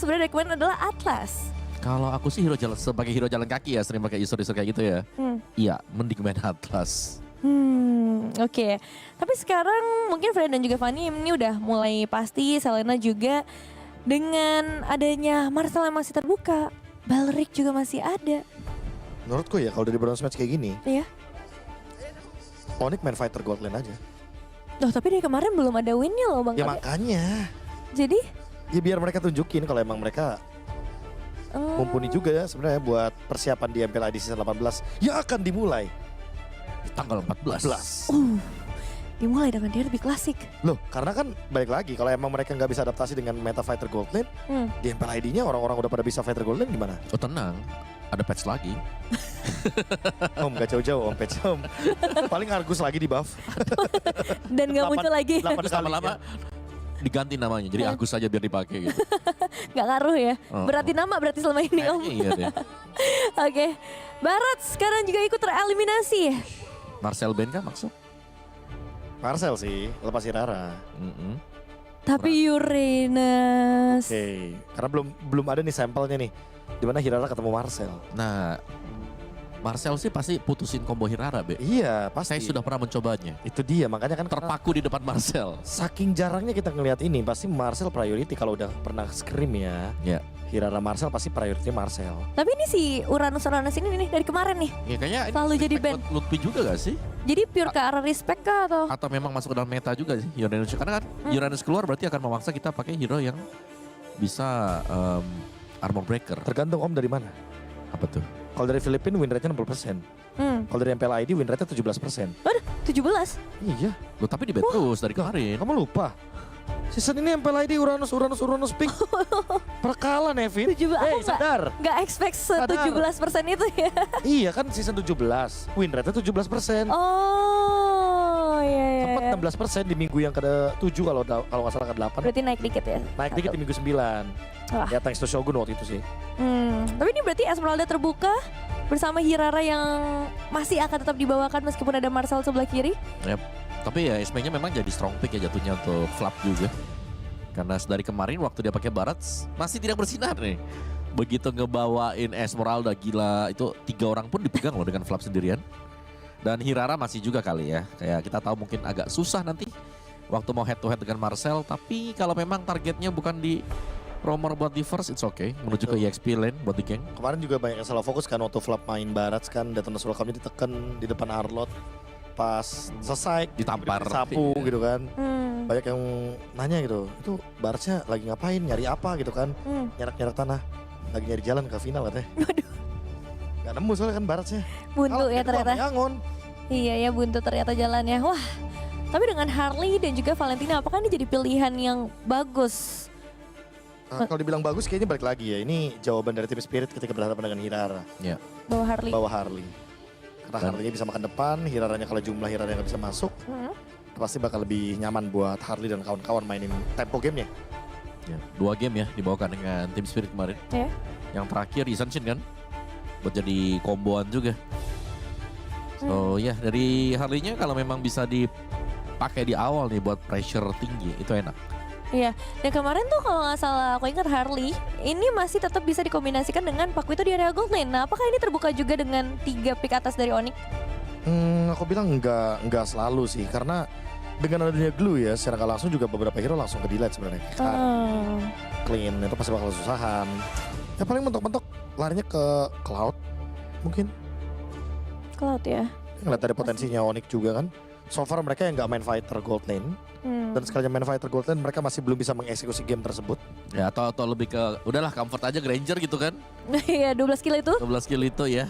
sebenarnya rekomen adalah Atlas. Kalau aku sih sebagai hero jalan kaki ya, sering pakai isu-isu kayak gitu ya. Iya, mending main Atlas. Oke. Tapi sekarang mungkin Fred dan juga Fanny ini udah mulai pasti Selena juga dengan adanya Marcel yang masih terbuka, Balric juga masih ada. Menurutku ya kalau dari bronze match kayak gini, Iya. Onyx main fighter gold lane aja. Loh, tapi dari kemarin belum ada winnya loh Bang Ya Kade. makanya. Jadi Ya biar mereka tunjukin kalau emang mereka mumpuni juga ya sebenarnya buat persiapan di MPL ID season 18 yang akan dimulai Di tanggal 14. dimulai dengan derby klasik. Loh, karena kan balik lagi kalau emang mereka nggak bisa adaptasi dengan meta fighter gold lane, di MPL ID-nya orang-orang udah pada bisa fighter gold lane gimana? Oh tenang, ada patch lagi. Om gak jauh-jauh om patch om. Paling Argus lagi di buff. Dan gak muncul lagi. 8 Terus kali lama-lama diganti namanya, jadi Agus saja biar dipakai gitu. Gak ngaruh ya. Berarti nama berarti selama ini om. Kayaknya iya deh. Oke. Barat sekarang juga ikut tereliminasi. Marcel Ben kah maksud? Marcel sih, lepas Hirara. Tapi Uranus. Oke, karena belum ada nih sampelnya nih. Dimana Hirara ketemu Marcel. Nah, Marcel sih pasti putusin combo Hirara, Be. Iya, pasti. Saya sudah pernah mencobanya. Itu dia, makanya kan Terpaku di depan Marcel. saking jarangnya kita ngelihat ini, pasti Marcel priority kalau udah pernah scrim ya. Ya. Hirara Marcel pasti priority Marcel. Tapi ini si Uranus ini nih dari kemarin nih. Ya kayaknya ini Selalu jadi respect band. buat Lutfi juga gak sih? Jadi pure ke arah respect kah atau? Atau memang masuk ke dalam meta juga sih Uranus? Karena kan Uranus keluar berarti akan memaksa kita pakai hero yang bisa armor breaker. Tergantung om dari mana. Apa tuh? Kalau dari Filipina win rate-nya 60%. Kalau dari MPL ID win rate-nya 17%. Waduh, 17. Iya, Loh tapi di bet terus dari kemarin. kamu lupa. Season ini MPL ID Uranus pink. Perkala Nevin. 17 Hey, aku sadar. Gak expect Sadar. 17% itu ya. Iya kan season 17. Win rate-nya 17%. Oh, iya. Sempat 16% di minggu yang ke-7 kalau nggak salah ke-8. Berarti naik dikit ya. Naik dikit di minggu 9. Wah. Ya thanks to Shogun waktu itu sih. Tapi ini berarti Esmeralda terbuka bersama Hirara yang masih akan tetap dibawakan meskipun ada Marcel sebelah kiri. Yep. Tapi ya SB-nya memang jadi strong pick ya jatuhnya untuk Flap juga. Karena dari kemarin waktu dia pakai Barat masih tidak bersinar nih. Begitu ngebawain Esmeralda gila itu 3 orang pun dipegang loh dengan Flap sendirian. Dan Hirara masih juga kali ya. Kayak kita tahu mungkin agak susah nanti waktu mau head to head dengan Marcel. Tapi kalau memang targetnya bukan di Romer buat di first, it's okay. Menuju ke EXP lane buat di geng. Kemarin juga banyak yang salah fokus kan waktu Flap main Barat kan. Detonatus welcome-nya ditekan di depan Arlot. Pas selesai Ditampar. sapu Iya. gitu kan. Banyak yang nanya gitu, itu Baratnya lagi ngapain, nyari apa gitu kan. Nyerak-nyerak tanah, lagi nyari jalan ke final katanya. Waduh, Gak nemu soalnya kan Baratnya. buntu ya ternyata. Yangon. Iya ya, buntu ternyata jalannya. Wah, tapi dengan Harley dan juga Valentina apakah ini jadi pilihan yang bagus? Nah, kalau dibilang bagus kayaknya balik lagi ya. Ini jawaban dari tim Spirit ketika berhadapan dengan Hirara. Ya. Bawa Harley. Bawa Harley. Karena Harley-nya bisa makan depan, Hiraranya kalau jumlah Hiraranya nggak bisa masuk, pasti bakal lebih nyaman buat Harley dan kawan-kawan mainin tempo gamenya. Ya, 2 game ya dibawakan dengan tim Spirit kemarin. Ya. Yang terakhir Isenshin kan buat jadi komboan juga. So ya dari Harley-nya kalau memang bisa dipakai di awal nih buat pressure tinggi itu enak. Iya, dan kemarin tuh kalau nggak salah aku ingat Harley ini masih tetap bisa dikombinasikan dengan Pakuito di area gold lane. Nah, apakah ini terbuka juga dengan 3 pick atas dari Onyx? Aku bilang nggak selalu sih, karena dengan adanya glue ya, secara nggak langsung juga beberapa hero langsung ke delete sebenarnya. Clean itu pasti bakal kesusahan. Ya paling mentok-mentok larinya ke Cloud mungkin. Cloud ya. Ngeliat ada potensinya Onyx juga kan. So far mereka yang nggak main fighter gold lane. Dan sekalinya main fighter gold lane mereka masih belum bisa mengeksekusi game tersebut. Ya atau lebih ke udahlah comfort aja Granger gitu kan. Iya, 12 kill itu 12 kill itu ya.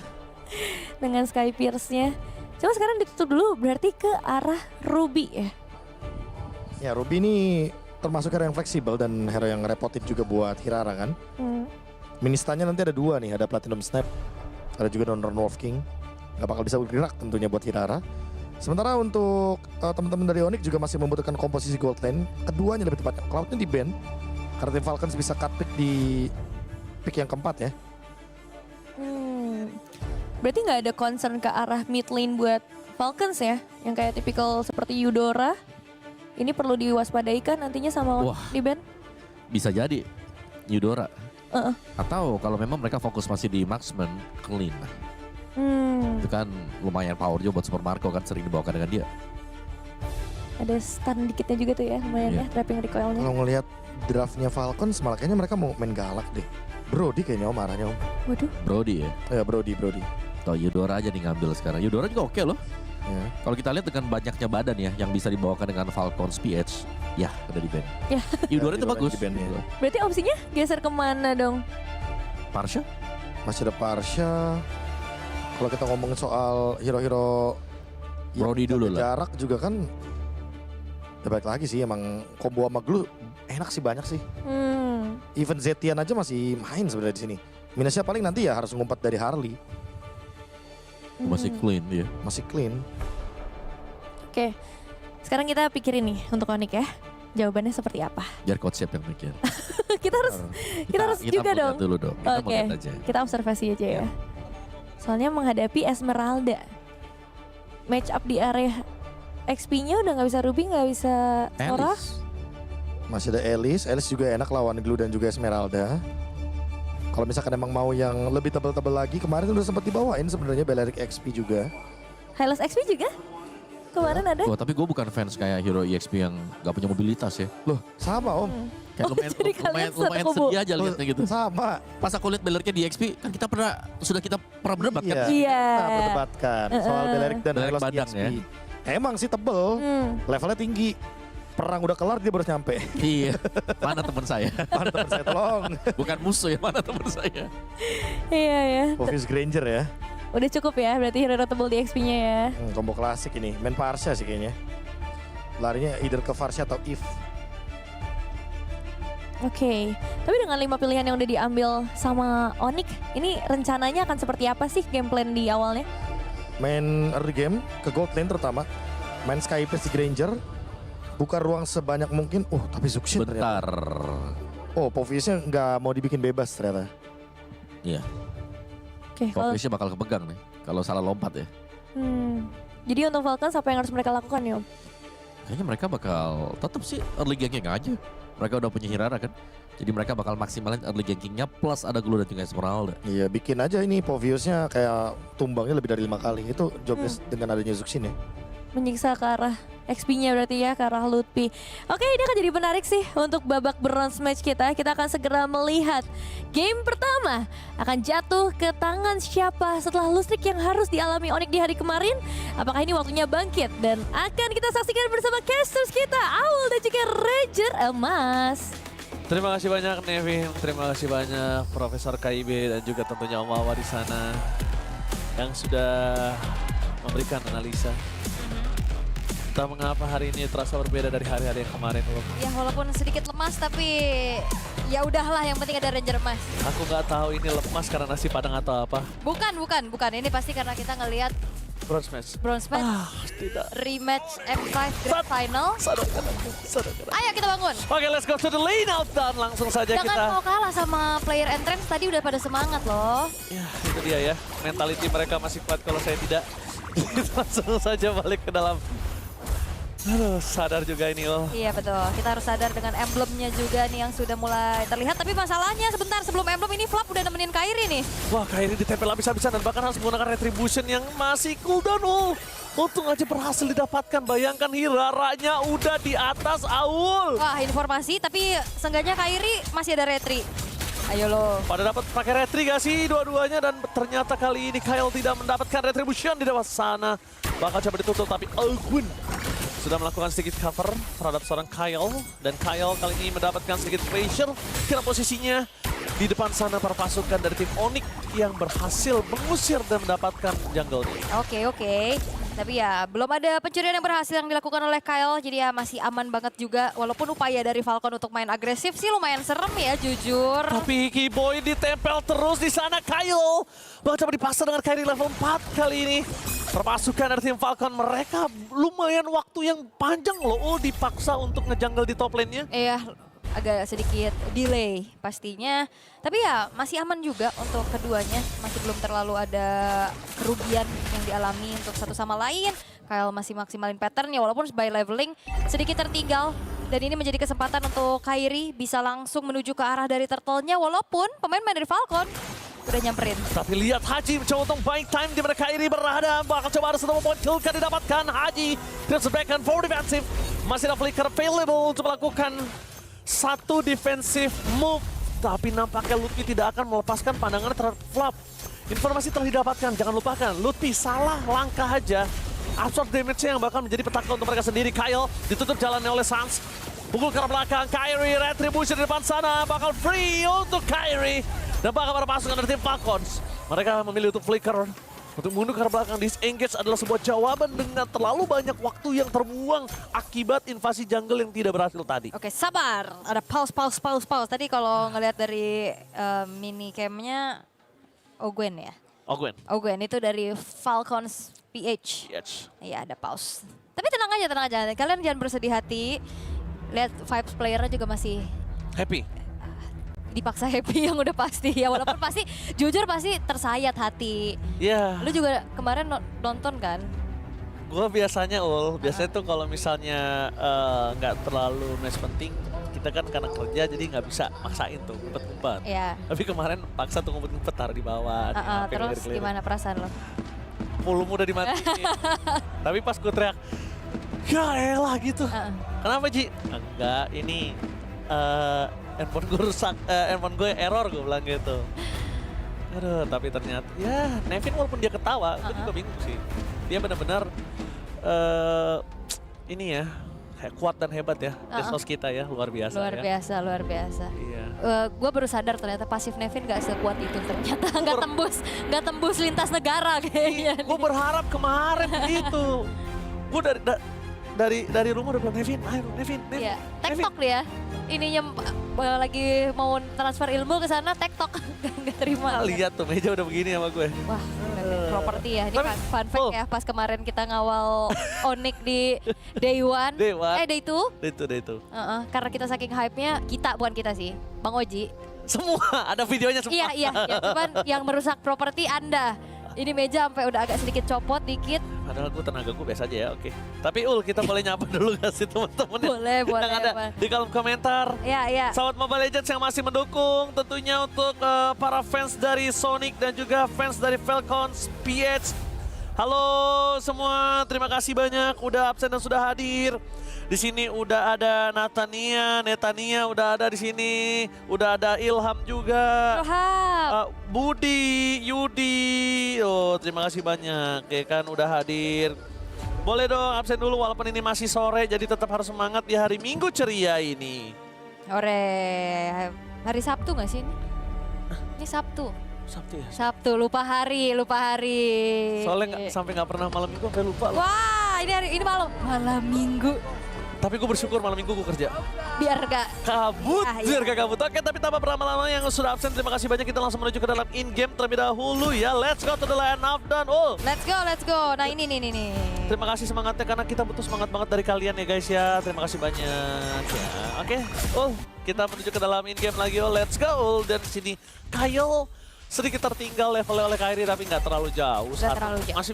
dengan Sky Pierce-nya. Coba sekarang ditutup dulu berarti ke arah Ruby ya. Ya Ruby ini termasuk hero yang fleksibel dan hero yang repotin juga buat Hirara kan. Ministanya nanti ada 2 nih, ada Platinum Snap, ada juga Donor Wolf King. Gak bakal bisa bergerak tentunya buat Hirara. Sementara untuk teman-teman dari Onyx juga masih membutuhkan komposisi gold lane. Keduanya lebih tepatnya, Cloud-nya di ban. Karena tim Falcons bisa cut pick di pick yang keempat ya. Berarti nggak ada concern ke arah mid lane buat Falcons ya? Yang kayak tipikal seperti Eudora. Ini perlu diwaspadai kan nantinya sama Wah. di ban? Bisa jadi Eudora. Atau kalau memang mereka fokus masih di marksman, clean. Itu kan lumayan power juga buat Super Marco kan sering dibawakan dengan dia. Ada stun dikitnya juga tuh ya, lumayan Iya. ya trapping recoilnya. Kalau ngelihat draftnya Falcons malah kayaknya mereka mau main galak deh. Brody kayaknya om arahnya om. Waduh. Brody ya. Ya Brody. Atau Eudora aja nih ngambil sekarang. Eudora juga oke loh. Ya. Kalau kita lihat dengan banyaknya badan ya yang bisa dibawakan dengan Falcons PH, ya udah di ban. Ya. Eudora itu Eudora bagus. di ban, ya. Berarti opsinya geser kemana dong? Parsha? Masih ada Parsha. Kalau kita ngomongin soal hero-hero Brody dulu lah. jarak juga kan. Ya balik lagi sih emang combo sama Glue enak sih banyak sih. Even Zetian aja masih main sebenarnya di sini. Minusnya paling nanti ya harus ngumpat dari Harley. Masih clean dia. Masih clean. Oke, sekarang kita pikirin nih untuk Onyx ya. Jawabannya seperti apa? Biar coach siap yang mikir. kita harus juga mau lihat dong. dulu dong. Kita mau Oke, lihat aja. kita observasi aja ya. Soalnya menghadapi Esmeralda. Match up di area XP-nya udah nggak bisa Ruby, nggak bisa Sora. Alice. Masih ada Alice juga enak lawan Glue dan juga Esmeralda. Kalau misalkan emang mau yang lebih tebal-tebal lagi, kemarin udah sempat dibawain sebenarnya Balearic XP juga. Hylos XP juga? Kemarin ada? Wah, tapi gue bukan fans kayak hero EXP yang gak punya mobilitas ya. Loh, sama om. Kayak lumayan, jadi kalian lumayan satu kubu. sedih aja liatnya gitu. Sama. Pas aku lihat Belernya di EXP, kan kita sudah kita pernah berdebat kan. Iya. Kita berdebatkan soal Balearic dan Balearic Hylos badang EXP. ya. Emang sih tebel, levelnya tinggi. Perang udah kelar dia baru nyampe. Iya, mana teman saya? Mana teman saya tolong. Bukan musuh ya, mana teman saya? Iya ya. Focus Granger ya. Udah cukup ya berarti hero tebel di XP-nya ya. Combo klasik ini. Main Parsha sih kayaknya. Larinya either ke Varsha atau Eve. Oke, tapi dengan 5 pilihan yang udah diambil sama Onyx, ini rencananya akan seperti apa sih game plan di awalnya? Main early game ke gold lane terutama. Main Sky Priest di Granger. Buka ruang sebanyak mungkin. Tapi Zuxin ternyata. Bentar. Oh, Poviusnya nggak mau dibikin bebas ternyata. Iya, Oke, kalau fokusnya bakal kepegang nih. Kalau salah lompat ya. jadi untuk Falcons apa yang harus mereka lakukan ya, Om? Kayaknya mereka bakal tetap sih early ganking aja. Mereka udah punya Hirara kan. Jadi mereka bakal maksimalin early gankingnya plus ada Glue dan juga Esmeralda. Iya, bikin aja ini Poviusnya kayak tumbangnya lebih dari 5 kali. Itu jobnya dengan adanya Zuxin ya. Menyiksa ke arah XP-nya berarti ya, ke arah Lutfi. Oke, ini akan jadi menarik sih untuk babak bronze match kita. Kita akan segera melihat game pertama akan jatuh ke tangan siapa setelah lustrik yang harus dialami Onyx di hari kemarin. Apakah ini waktunya bangkit? Dan akan kita saksikan bersama casters kita, Aul dan juga Ranger Emas. Terima kasih banyak Nevin, terima kasih banyak Profesor KIB dan juga tentunya Om Wawa di sana yang sudah memberikan analisa. Entah mengapa hari ini terasa berbeda dari hari-hari yang kemarin. Ya walaupun sedikit lemas tapi ya udahlah yang penting ada Ranger Emas. Aku nggak tahu ini lemas karena nasi padang atau apa. Bukan. Ini pasti karena kita ngelihat Bronze match. bronze match, Tidak. rematch M5 Grand Final. Sadarkan aku, sadarkan aku. Ayo kita bangun. Oke, let's go to the lane out dan langsung saja Jangan kita. mau kalah sama player entrance tadi udah pada semangat loh. Ya, itu dia ya. Mentality mereka masih kuat kalau saya tidak. Langsung saja balik ke dalam. Aduh, sadar juga ini loh. Iya betul, kita harus sadar dengan emblemnya juga nih yang sudah mulai terlihat. Tapi masalahnya sebentar sebelum emblem ini Flap udah nemenin Kairi nih. Wah, Kairi ditempel habis-habisan dan bahkan harus menggunakan retribution yang masih cooldown. Untung aja berhasil didapatkan. Bayangkan Hiraranya udah di atas Aul. Wah informasi tapi seenggaknya Kairi masih ada retri. Ayo lo. Pada dapat pakai retri gak sih dua-duanya dan ternyata kali ini Kyle tidak mendapatkan retribution di depan sana. Bakal coba ditutup tapi Algun sudah melakukan sedikit cover terhadap seorang Kyle. Dan Kyle kali ini mendapatkan sedikit pressure karena posisinya di depan sana para pasukan dari tim Onyx yang berhasil mengusir dan mendapatkan jungle-nya. Oke. Tapi ya belum ada pencurian yang berhasil yang dilakukan oleh Kyle. Jadi ya masih aman banget juga. Walaupun upaya dari Falcon untuk main agresif sih lumayan serem ya jujur. Tapi Kiboy ditempel terus di sana. Kyle bakal coba dipaksa dengan Kairi level 4 kali ini. Permasukan dari tim Falcon mereka lumayan waktu yang panjang loh dipaksa untuk ngejungle di top lane-nya. Iya, agak sedikit delay pastinya. Tapi ya masih aman juga untuk keduanya. Masih belum terlalu ada kerugian yang dialami untuk satu sama lain. Kyle masih maksimalin patternnya walaupun by leveling sedikit tertinggal Dan ini menjadi kesempatan untuk Kairi bisa langsung menuju ke arah dari turtle-nya. Walaupun pemain-pemain dari Falcon udah nyamperin. Tapi lihat Haji mencoba untuk buying time di mana Kairi berada. Bakal coba ada satu poin kill kan didapatkan Haji. Tidak sebaikkan for defensive. Masih ada flicker available untuk melakukan satu defensive move. Tapi nampaknya Lutfi tidak akan melepaskan pandangan terhadap Flap. Informasi telah didapatkan, jangan lupakan. Lutfi salah langkah aja. Absorb damage-nya yang bakal menjadi petaka untuk mereka sendiri. Kyle ditutup jalannya oleh Sans. Pukul ke arah belakang, Kairi, Retribution di depan sana. Bakal free untuk Kairi. Dan bakal para pasukan dari tim Falcons. Mereka memilih untuk flicker. Untuk mundur ke arah belakang, disengage adalah sebuah jawaban dengan terlalu banyak waktu yang terbuang akibat invasi jungle yang tidak berhasil tadi. Oke, sabar. Ada pause. Tadi kalau ngelihat dari mini cam-nya Ogwen ya. Ogwen itu dari Falcons PH. Iya, ada pause. Tapi tenang aja. Kalian jangan bersedih hati. Lihat vibes playernya juga masih Happy. dipaksa happy yang udah pasti ya. Walaupun pasti, jujur pasti tersayat hati. Iya. Lu juga kemarin nonton kan? Gue biasanya tuh kalau misalnya nggak terlalu match penting, kita kan karena kerja jadi nggak bisa maksain tuh ngumpet-ngumpet. Iya. Tapi kemarin paksa tuh ngumpet-ngumpet taruh di bawah. Terus gimana perasaan lo? Volume udah dimatiin. Tapi pas gue teriak, ya elah gitu. Kenapa Ji? Enggak, ini handphone gue rusak, handphone gue error gue bilang gitu. Aduh, tapi ternyata ya Nevin walaupun dia ketawa, gue juga bingung sih. Dia benar-benar ini ya, kuat dan hebat ya. Desos kita ya, luar biasa. Luar biasa. Iya. Gue baru sadar ternyata pasif Nevin gak sekuat itu ternyata. Gak tembus lintas negara kayaknya. Gue berharap kemarin gitu. Gue dari rumah udah bilang Nevin, ayo Nevin. Iya, TikTok dia. Ininya lagi mau transfer ilmu ke sana, TikTok gak terima. Lihat tuh meja udah begini sama gue. Wah, properti ya. Ini fun fact ya, pas kemarin kita ngawal Onyx di Day 1. Day 2. Day 2. Karena kita saking hype-nya, bukan kita sih, Bang Oji. Semua, ada videonya semua. Iya, cuman yang merusak properti Anda. Ini meja sampai udah agak sedikit copot dikit. Padahal tenaga gue biasa aja ya, oke. Tapi kita boleh nyapa dulu gak sih teman-teman Boleh. yang ada di kolom komentar. Iya. Sahabat Mobile Legends yang masih mendukung, tentunya untuk para fans dari Sonic dan juga fans dari Falcons PH. Halo semua, terima kasih banyak udah absen dan sudah hadir. Di sini udah ada Netania udah ada di sini, udah ada Ilham juga. Budi, Yudi, terima kasih banyak ya kan udah hadir. Boleh dong absen dulu walaupun ini masih sore, jadi tetap harus semangat di hari Minggu ceria ini. Hari Sabtu gak sih ini? Ini Sabtu. Sabtu ya? Sabtu, lupa hari. Soalnya sampai nggak pernah malam minggu, sampai lupa loh. Wah, ini malam minggu. Tapi gue bersyukur malam minggu gue kerja. Biar gak kabut. Oke, tapi tanpa berlama-lama yang sudah absen, terima kasih banyak. Kita langsung menuju ke dalam in-game terlebih dahulu ya. Let's go to the land of done. Let's go. Nah ini nih. Terima kasih semangatnya karena kita butuh semangat banget dari kalian ya guys ya. Terima kasih banyak ya. Oke, kita menuju ke dalam in-game lagi. Let's go. Dan di sini Kyle sedikit tertinggal levelnya oleh Kairi tapi nggak terlalu jauh. Masih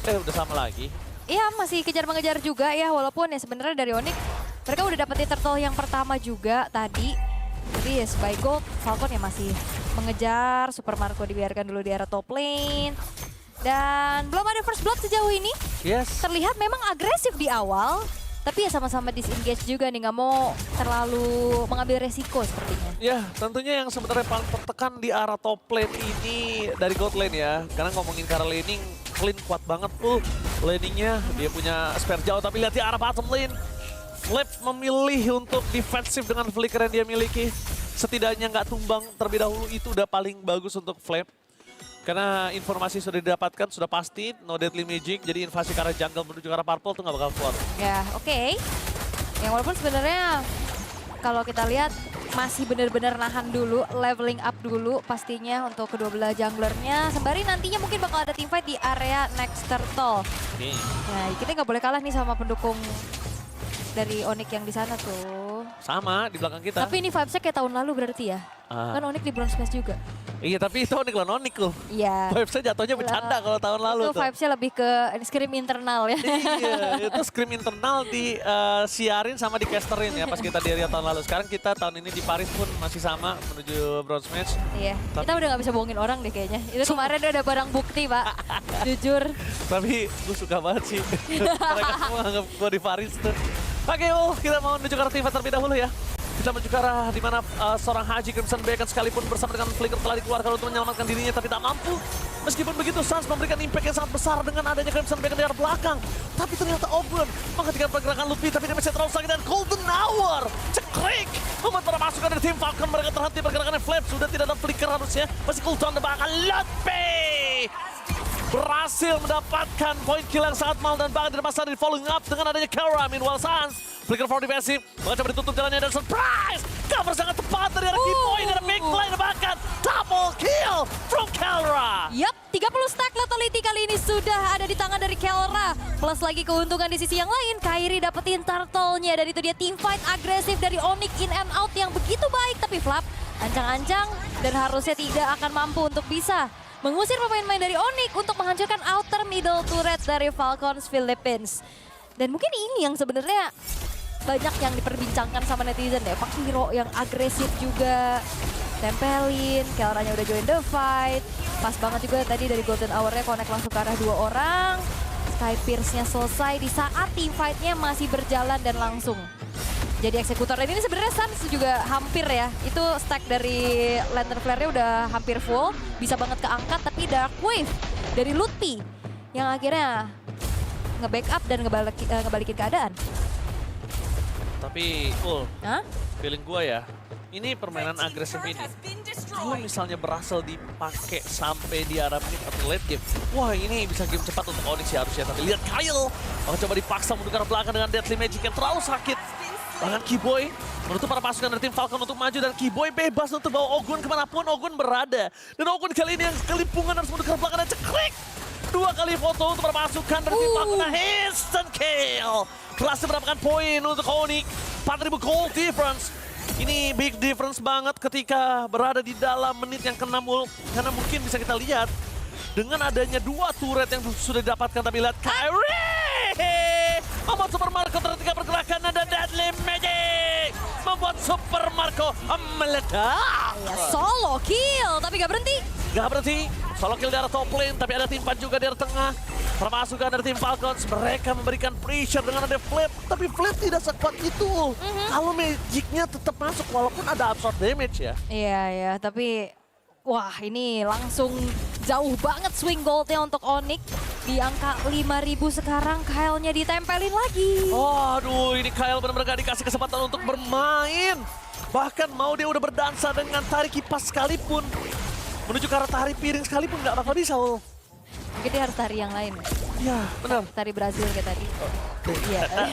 udah sama lagi. Iya, masih kejar-mengejar juga ya, walaupun ya sebenarnya dari Onyx mereka udah dapetin turtle yang pertama juga tadi. Jadi ya by gold, Falcon ya masih mengejar, Super Marco dibiarkan dulu di area top lane. Dan belum ada first blood sejauh ini. Yes. Terlihat memang agresif di awal, tapi ya sama-sama disengage juga nih, nggak mau terlalu mengambil resiko sepertinya. Ya, tentunya yang sebenarnya paling tertekan di arah top lane ini dari gold lane ya. Karena ngomongin cara laning, Flynn kuat banget tuh laningnya. Dia punya spare jauh, tapi lihat di arah bottom lane. Flip memilih untuk defensif dengan flicker yang dia miliki. Setidaknya nggak tumbang terlebih dahulu, itu udah paling bagus untuk Flip. Karena informasi sudah didapatkan, sudah pasti no deadly magic, jadi invasi ke arah jungle menuju ke arah purple tuh nggak bakal keluar. Ya, oke. Yang walaupun sebenarnya kalau kita lihat masih benar-benar nahan dulu, leveling up dulu pastinya untuk kedua belah junglernya. Sembari nantinya mungkin bakal ada teamfight di area next turtle. Nah, kita nggak boleh kalah nih sama pendukung dari Onyx yang di sana tuh. Sama, di belakang kita. Tapi ini vibes-nya kayak tahun lalu berarti ya? Kan Onyx di bronze match juga. Iya tapi itu Onyx lawan Onyx loh. Iya. Vibes-nya jatuhnya bercanda kalau tahun lalu Itu tuh. vibes-nya lebih ke scrim internal ya. Iya, itu scrim internal di siarin sama di casterin ya pas kita di Rio tahun lalu. Sekarang kita tahun ini di Paris pun masih sama menuju bronze match. Iya, kita udah gak bisa bohongin orang deh kayaknya. Itu kemarin udah barang bukti, Pak. Jujur. Tapi gue suka banget sih mereka semua anggap gue di Paris tuh. Oke, kita mau menuju ke arah Tifa terlebih dahulu ya. Kita menuju ke arah di mana seorang Haji Crimson Bacon sekalipun bersama dengan Flicker telah dikeluarkan untuk menyelamatkan dirinya tapi tak mampu. Meskipun begitu, Suns memberikan impact yang sangat besar dengan adanya Crimson Bacon di arah belakang. Tapi ternyata Ogun menghentikan pergerakan Lutfi tapi dia masih terlalu sakit dan Golden Hour cekrik membuat para pasukan dari tim Falcon mereka terhenti pergerakannya. Flap sudah tidak ada Flicker harusnya. Masih cooldown di belakang Lutfi berhasil mendapatkan poin kill yang sangat mahal dan bahkan tidak masalah di following up dengan adanya Kelra. Meanwhile Suns Flicker for defensive mencoba ditutup jalannya dan surprise cover sangat tepat dari arah Keyboy dan big play bahkan double kill from Kelra. Yup, 30 stack lethality kali ini sudah ada di tangan dari Kelra. Plus lagi keuntungan di sisi yang lain, Kairi dapetin turtle-nya dan itu dia teamfight agresif dari Onyx in and out yang begitu baik. Tapi Flap ancang-ancang dan harusnya tidak akan mampu untuk bisa mengusir pemain-pemain dari Onyx untuk menghancurkan outer middle turret dari Falcons Philippines. Dan mungkin ini yang sebenarnya banyak yang diperbincangkan sama netizen deh. Pak Hero yang agresif juga. Tempelin, Kelranya udah join the fight. Pas banget juga tadi dari Golden Hour-nya connect langsung ke arah 2 orang. Sky Pierce-nya selesai di saat team fight-nya masih berjalan dan langsung jadi eksekutor. Dan ini sebenarnya Suns juga hampir ya. Itu stack dari Lantern Flare-nya udah hampir full. Bisa banget keangkat tapi Dark Wave dari Lutfi yang akhirnya nge-backup dan ngebalikin keadaan. Tapi Hah? feeling gue ya, ini permainan agresif ini kalau misalnya berhasil dipakai sampai di arah mid atau late game, wah ini bisa game cepat untuk Onyx ya harusnya. Tapi lihat Kyle, coba dipaksa menuju ke arah belakang dengan Deadly Magic yang terlalu sakit. Bahkan Keyboy menutup para pasukan dari tim Falcon untuk maju dan Keyboy bebas untuk bawa Ogun kemanapun Ogun berada. Dan Ogun kali ini yang kelimpungan harus menuju ke arah belakang dan cekrek. 2 kali foto untuk para pasukan dari tim Falcon. Nah, instant kill. Berhasil mendapatkan poin untuk Onyx. 4.000 gold difference. Ini big difference banget ketika berada di dalam menit yang ke-6. Karena mungkin bisa kita lihat dengan adanya 2 turret yang sudah didapatkan. Tapi lihat Kyrie membuat Super Marco terhentikan pergerakannya dan Deadly Magic membuat Super Marco meledak. Ya, solo kill tapi gak berhenti. Gak berhenti, solo kill di arah top lane, tapi ada tim 4 juga di arah tengah. Para pasukan dari tim Falcons, mereka memberikan pressure dengan ada Flip, tapi Flip tidak sekuat itu. Kalau Magicnya tetap masuk walaupun ada absorb damage ya. Iya ya, tapi wah ini langsung jauh banget swing goldnya untuk Onyx. Di angka 5.000 sekarang, Kyle-nya ditempelin lagi. Waduh, ini Kyle benar-benar gak dikasih kesempatan untuk bermain. Bahkan mau dia udah berdansa dengan tarik kipas sekalipun. Menuju ke arah tari piring sekalipun nggak bakal bisa. Mungkin dia harus tari yang lain. Iya, benar. Tari Brazil kayak tadi. Iya. Nah.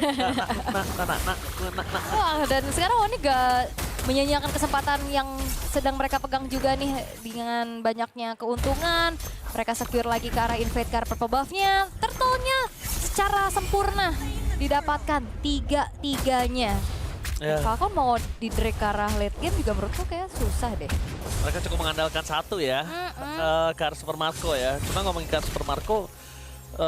Wah, dan sekarang Onyx gak menyanyiakan kesempatan yang sedang mereka pegang juga nih dengan banyaknya keuntungan. Mereka secure lagi ke arah invade ke arah purple buff-nya. Turtle-nya secara sempurna didapatkan 3-3-nya. Ya. Falcon mau di drag ke arah late game juga menurutku kayak susah deh. Mereka cukup mengandalkan satu ya, ke arah Super Marco ya. Cuma ngomongin ke arah Super Marco,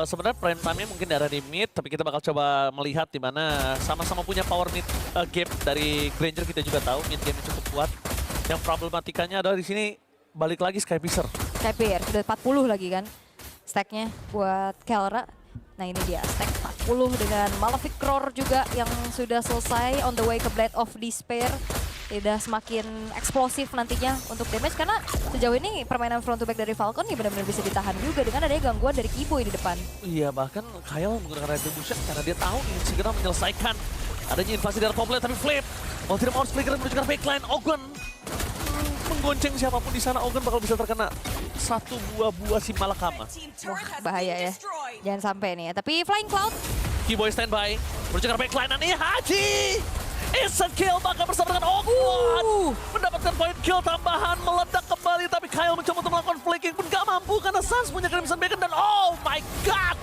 sebenarnya prime time-nya mungkin di arah di mid, tapi kita bakal coba melihat di mana sama-sama punya power mid game dari Granger. Kita juga tahu mid game cukup kuat. Yang problematikanya adalah di sini balik lagi Sky Piercer. Sky Pierce sudah 40 lagi kan stacknya buat Kelra. Nah ini dia stack 40 dengan Malefic Roar juga yang sudah selesai on the way ke Blade of Despair. Tidak semakin eksplosif nantinya untuk damage karena sejauh ini permainan front to back dari Falcon ya benar-benar bisa ditahan juga dengan adanya gangguan dari Keyboy di depan. Iya, bahkan Kyle menggunakan Retribution karena dia tahu ingin segera menyelesaikan adanya invasi dari top lane, tapi Flip mau tidak mau harus flicker menuju ke backline. Ogun menggonceng siapapun di sana, Ogun bakal bisa terkena satu buah si malakama. Wah bahaya ya, jangan sampai nih ya. Tapi Flying Cloud. Keyboy standby, menuju ke backline nih Haji. Instant kill bakal bersama dengan Ogun. Mendapatkan poin kill tambahan, meledak kembali. Tapi Kyle mencoba untuk melakukan flanking pun gak mampu karena Suns punya Crimson Bacon. Dan oh my god,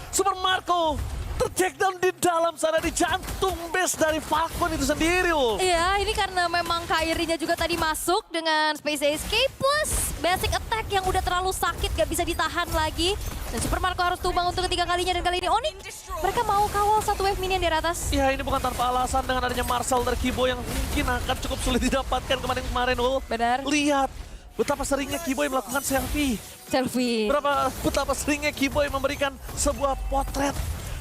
Super Marco ter-takedown di dalam sana di jantung base dari Falcon itu sendiri. Iya ini karena memang Kairi-nya juga tadi masuk dengan Space Escape plus basic attack yang udah terlalu sakit, gak bisa ditahan lagi. Dan Super Marco harus tumbang untuk ketiga kalinya, dan kali ini Onyx mereka mau kawal satu wave minion dari atas. Ya ini bukan tanpa alasan dengan adanya Marcel dari Kibo yang mungkin akan cukup sulit didapatkan kemarin-kemarin. Benar. Lihat betapa seringnya Kiboy melakukan selfie. Selfie. Betapa seringnya Kiboy memberikan sebuah potret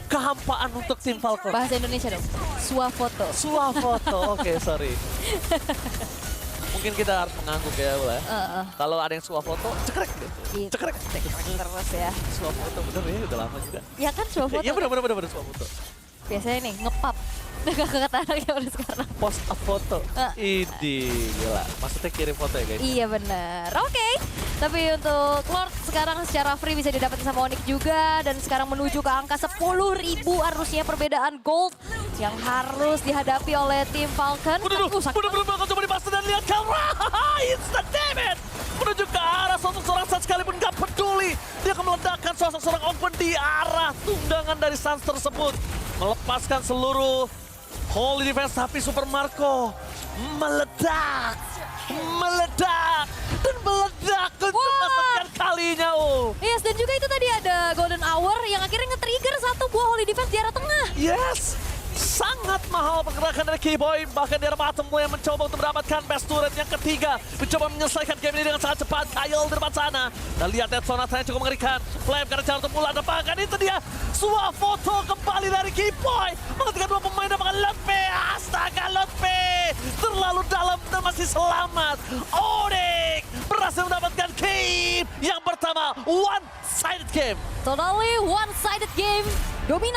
kehampaan untuk tim Falcon. Bahasa Indonesia dong. Swafoto. Swafoto, oke sorry. Mungkin kita harus mengangguk ya, boleh. Kalau ada yang swafoto, cekrek deh. Gitu. Cekrek. Terus ya. Swafoto, bener ya, udah lama juga. Ya kan swafoto. Iya bener swafoto. Biasanya nih ngepap. Gak kata anaknya udah sekarang. Post a foto. Idi, gila. Maksudnya kirim foto ya guys? Iya bener. Oke. Tapi untuk Lord sekarang secara free bisa didapetin sama Onyx juga. Dan sekarang menuju ke angka 10.000 harusnya perbedaan gold yang harus dihadapi oleh tim Falcon. Bener-bener bakal coba dibahas dan lihat Kalra. Instant damage. Menuju ke arah sosok seorang Suns sekalipun gak peduli. Dia akan meledakkan sosok seorang Open di arah tunggangan dari Suns tersebut. Melepaskan seluruh Holy Defense, tapi Super Marco meledak dan meledak untuk kesekian kalinya. Yes, dan juga itu tadi ada Golden Hour yang akhirnya nge-trigger satu buah Holy Defense di arah tengah. Yes, sangat mahal pergerakan dari Keyboy. Bahkan di arah bottom lane mencoba untuk mendapatkan best turret yang ketiga. Mencoba menyelesaikan game ini dengan sangat cepat. Kyle di depan sana. Dan lihat Dead Sonata yang cukup mengerikan. Flame karena cara untuk mulai depankan. Itu dia. Swafoto kembali dari Keyboy. Menghentikan dua pemain dan makan Lotpe. Astaga Lotpe. Terlalu dalam dan masih selamat. Onyx berhasil mendapatkan game yang pertama. One-sided game. Totally one-sided game. Dominasi.